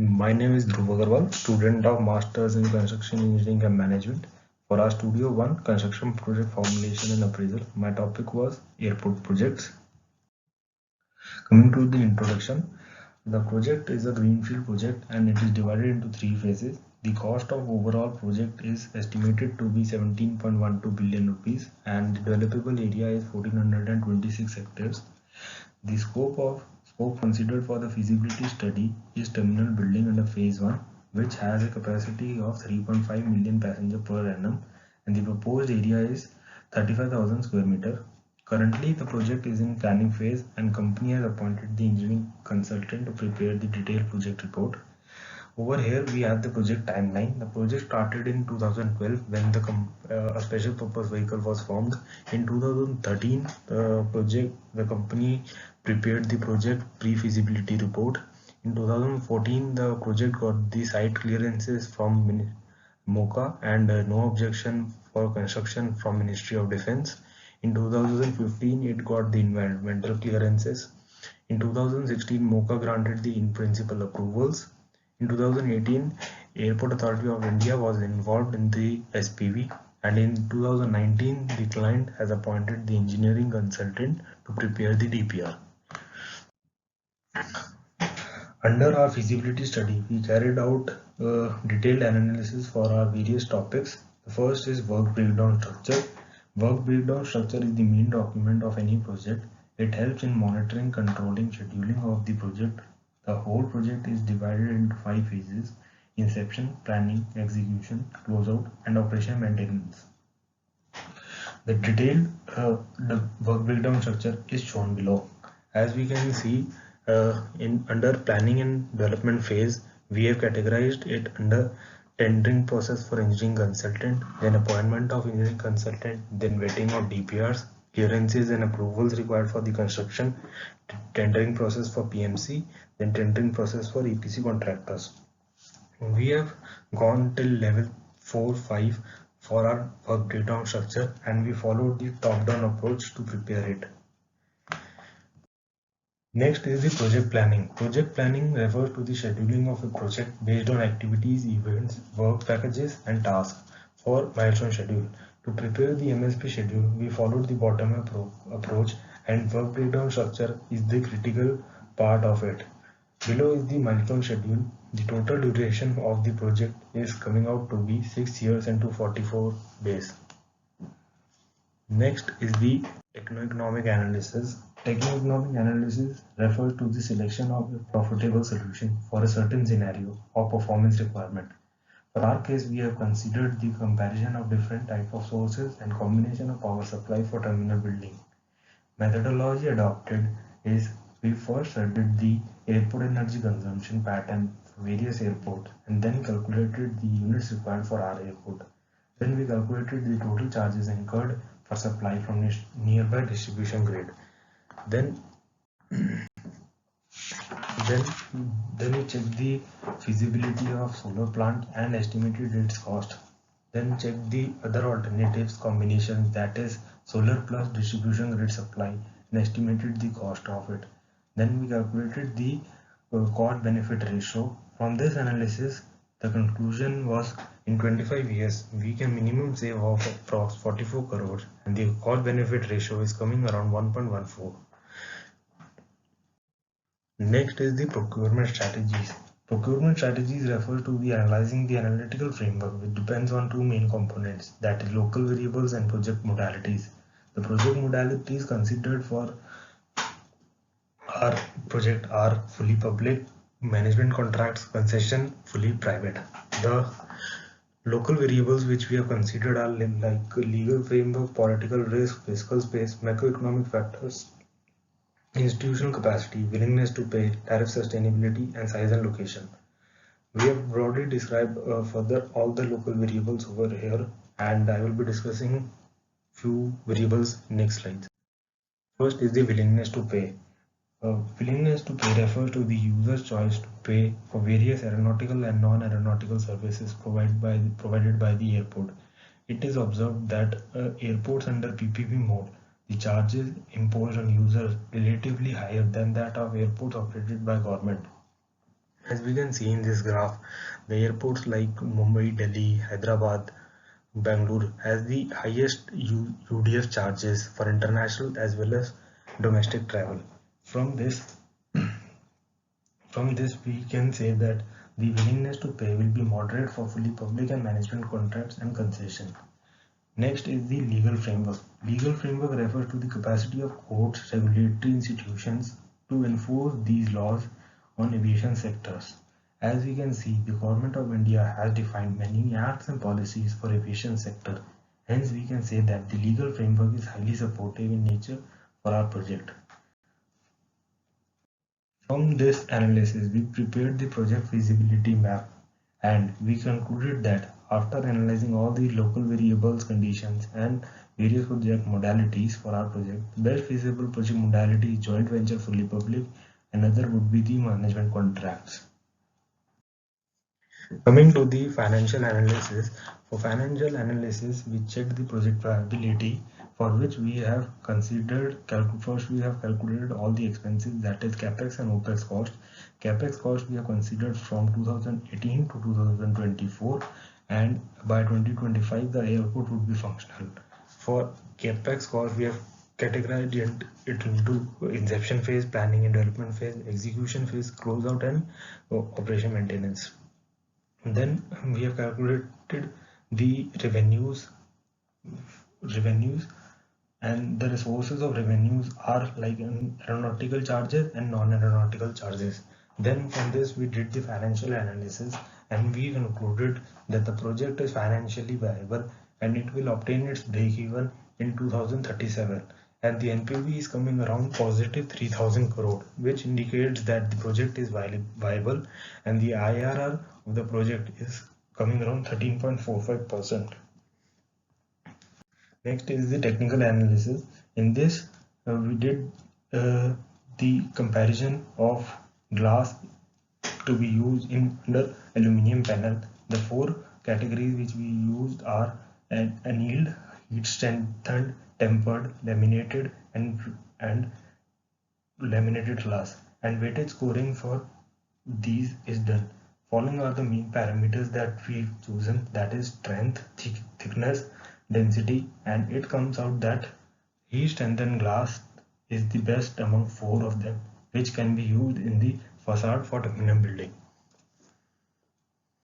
My name is Dhruv Agarwal, student of Masters in Construction Engineering and Management. For our Studio 1 Construction Project Formulation and Appraisal, my topic was airport projects. Coming to the introduction, the project is a greenfield project and it is divided into three phases. The cost of overall project is estimated to be 17.12 billion rupees and the developable area is 1426 hectares. The scope considered for the feasibility study is terminal building under phase 1, which has a capacity of 3.5 million passengers per annum, and the proposed area is 35,000 square meter. Currently, the project is in planning phase and company has appointed the engineering consultant to prepare the detailed project report. Over here we have the project timeline. The project started in 2012 when a special purpose vehicle was formed. In 2013, the company prepared the project pre-feasibility report. In 2014, the project got the site clearances from MOCA and no objection for construction from Ministry of Defense. In 2015, it got the environmental clearances. In 2016, MOCA granted the in-principle approvals. In 2018, Airport Authority of India was involved in the SPV, and in 2019, the client has appointed the engineering consultant to prepare the DPR. Under our feasibility study, we carried out detailed analysis for our various topics. The first is work breakdown structure. Work breakdown structure is the main document of any project. It helps in monitoring, controlling, scheduling of the project. The whole project is divided into 5 phases: inception, planning, execution, closeout, and operation maintenance. The detailed the work breakdown structure is shown below. As we can see, in under planning and development phase, we have categorized it under tendering process for engineering consultant, then appointment of engineering consultant, then vetting of DPRs, clearances and approvals required for the construction, tendering process for PMC, then tendering process for EPC contractors. We have gone till level 4-5 for our work breakdown structure and we followed the top-down approach to prepare it. Next is the project planning. Project planning refers to the scheduling of a project based on activities, events, work packages, and tasks for milestone schedule. To prepare the MSP schedule, we followed the bottom-up approach, and work breakdown structure is the critical part of it. Below is the milestone schedule. The total duration of the project is coming out to be 6 years and 244 days. Next is the techno-economic analysis. Techno-economic analysis refers to the selection of a profitable solution for a certain scenario or performance requirement. For our case, we have considered the comparison of different types of sources and combination of power supply for terminal building. Methodology adopted is we first studied the airport energy consumption pattern for various airports and then calculated the units required for our airport. Then we calculated the total charges incurred for supply from nearby distribution grid. Then we checked the feasibility of solar plant and estimated its cost. Then checked the other alternatives combinations, that is solar plus distribution grid supply, and estimated the cost of it. Then we calculated the cost benefit ratio. From this analysis, the conclusion was in 25 years we can minimum save of approx 44 crores and the cost benefit ratio is coming around 1.14. Next is the procurement strategies. Procurement strategies refer to the analyzing the analytical framework, which depends on two main components, that is local variables and project modalities. The project modalities considered for our project are fully public, management contracts, concession, fully private. The local variables which we have considered are like legal framework, political risk, fiscal space, macroeconomic factors, institutional capacity, willingness to pay, tariff sustainability, and size and location. We have broadly described further all the local variables over here, and I will be discussing few variables in next slides. First is the willingness to pay. Willingness to pay refers to the user's choice to pay for various aeronautical and non-aeronautical services provided by the airport. It is observed that airports under PPP mode, the charges imposed on users relatively higher than that of airports operated by government. As we can see in this graph, the airports like Mumbai, Delhi, Hyderabad, Bangalore has the highest UDF charges for international as well as domestic travel. From this, we can say that the willingness to pay will be moderate for fully public and management contracts and concession. Next is the legal framework. Legal framework refers to the capacity of courts, regulatory institutions to enforce these laws on aviation sectors. As we can see, the Government of India has defined many acts and policies for aviation sector. Hence, we can say that the legal framework is highly supportive in nature for our project. From this analysis, we prepared the project feasibility map and we concluded that after analyzing all the local variables, conditions and various project modalities for our project, the best feasible project modality is joint venture fully public. Another would be the management contracts. Coming to the financial analysis, for financial analysis, we checked the project viability for which we have considered, first we have calculated all the expenses, that is capex and opex cost. Capex cost we have considered from 2018 to 2024 and by 2025 the airport would be functional. For capex cost we have categorized it into inception phase, planning and development phase, execution phase, closeout and operation maintenance. Then we have calculated the revenues and the resources of revenues are like aeronautical charges and non-aeronautical charges. Then from this we did the financial analysis and we concluded that the project is financially viable and it will obtain its break even in 2037, and the NPV is coming around positive 3000 crore, which indicates that the project is viable and the IRR of the project is coming around 13.45%. Next is the technical analysis. In this, we did the comparison of glass to be used in under aluminium panel. The four categories which we used are annealed, heat strengthened, tempered, laminated, and laminated glass. And weightage scoring for these is done. Following are the main parameters that we've chosen, that is strength, thickness, density, and it comes out that heat strengthened glass is the best among four of them, which can be used in the facade for terminal building.